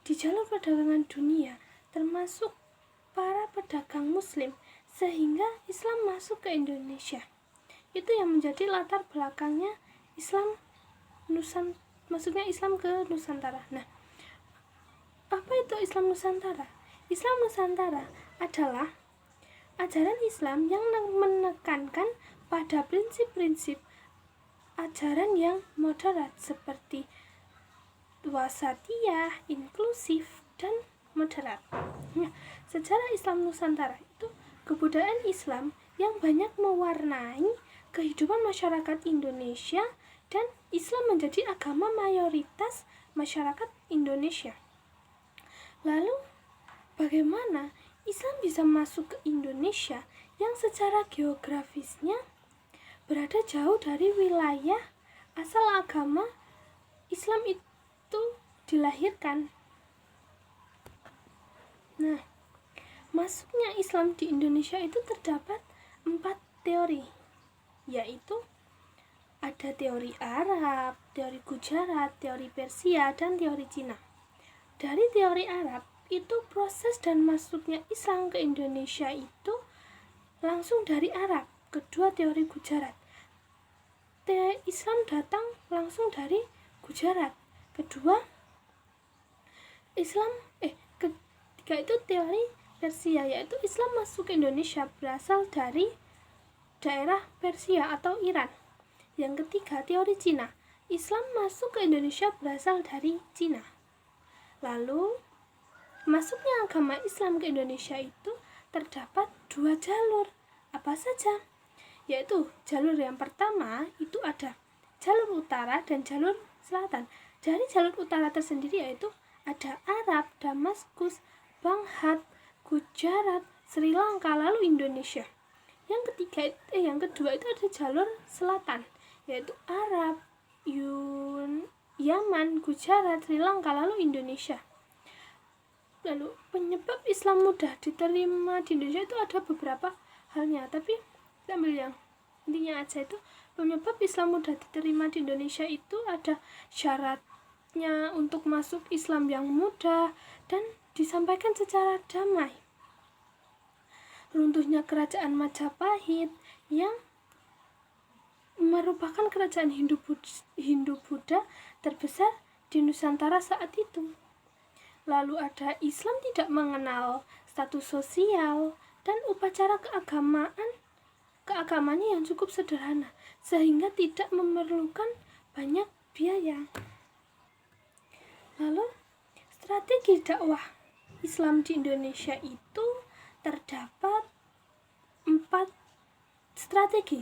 di jalur perdagangan dunia, termasuk para pedagang muslim, sehingga Islam masuk ke Indonesia. Itu yang menjadi latar belakangnya masuknya Islam ke Nusantara. Nah, apa itu Islam Nusantara? Islam Nusantara adalah ajaran Islam yang menekankan pada prinsip-prinsip ajaran yang moderat seperti wasatiyah, inklusif, dan moderat. Nah, sejarah Islam Nusantara itu kebudayaan Islam yang banyak mewarnai kehidupan masyarakat Indonesia, dan Islam menjadi agama mayoritas masyarakat Indonesia. Lalu, bagaimana Islam bisa masuk ke Indonesia yang secara geografisnya berada jauh dari wilayah asal agama Islam itu dilahirkan? Nah, masuknya Islam di Indonesia itu terdapat 4 teori, yaitu ada teori Arab, teori Gujarat, teori Persia, dan teori Cina. Dari teori Arab, itu proses dan masuknya Islam ke Indonesia itu langsung dari Arab. Kedua, teori Gujarat. Islam datang langsung dari Gujarat. Kedua, ketiga itu teori Persia, yaitu Islam masuk ke Indonesia berasal dari daerah Persia atau Iran. Yang ketiga, teori Cina. Islam masuk ke Indonesia berasal dari Cina. Lalu, masuknya agama Islam ke Indonesia itu terdapat 2 jalur. Apa saja? Yaitu jalur yang pertama itu ada jalur utara dan jalur selatan. Dari jalur utara tersendiri yaitu ada Arab, Damaskus, Banghat, Gujarat, Sri Lanka, lalu Indonesia. Yang kedua itu ada jalur selatan, yaitu Arab, Yaman, Gujarat, Sri Lanka, lalu Indonesia. Lalu penyebab Islam mudah diterima di Indonesia itu ada beberapa halnya, tapi kita ambil yang intinya aja. Itu penyebab Islam mudah diterima di Indonesia itu ada syaratnya untuk masuk Islam yang mudah dan disampaikan secara damai. Runtuhnya kerajaan Majapahit yang merupakan kerajaan Hindu-Buddha terbesar di Nusantara saat itu. Lalu ada Islam tidak mengenal status sosial dan upacara keagamannya yang cukup sederhana, sehingga tidak memerlukan banyak biaya. Lalu strategi dakwah Islam di Indonesia itu terdapat 4 strategi.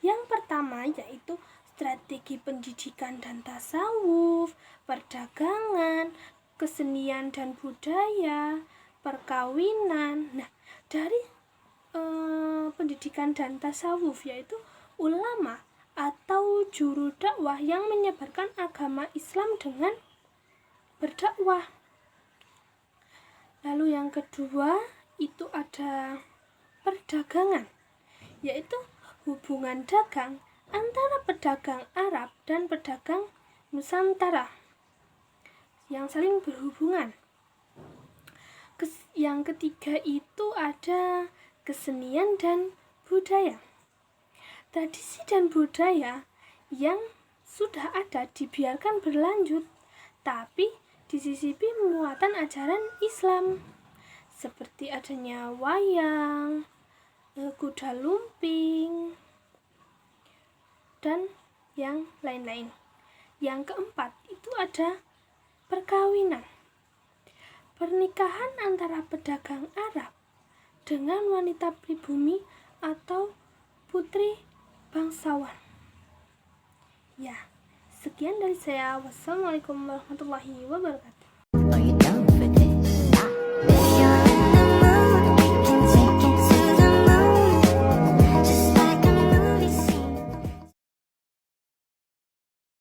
Yang pertama yaitu strategi pendidikan dan tasawuf, perdagangan, kesenian dan budaya, perkawinan. Nah, dari pendidikan dan tasawuf yaitu ulama atau juru dakwah yang menyebarkan agama Islam dengan berdakwah. Lalu yang kedua itu ada perdagangan, yaitu hubungan dagang antara pedagang Arab dan pedagang Nusantara yang saling berhubungan. Yang ketiga itu ada kesenian dan budaya. Tradisi dan budaya yang sudah ada dibiarkan berlanjut, tapi disisipi muatan ajaran Islam, seperti adanya wayang, kuda lumping, dan yang lain-lain. Yang keempat itu ada perkawinan. Pernikahan antara pedagang Arab dengan wanita pribumi atau putri bangsawan. Ya, sekian dari saya. Wassalamualaikum warahmatullahi wabarakatuh.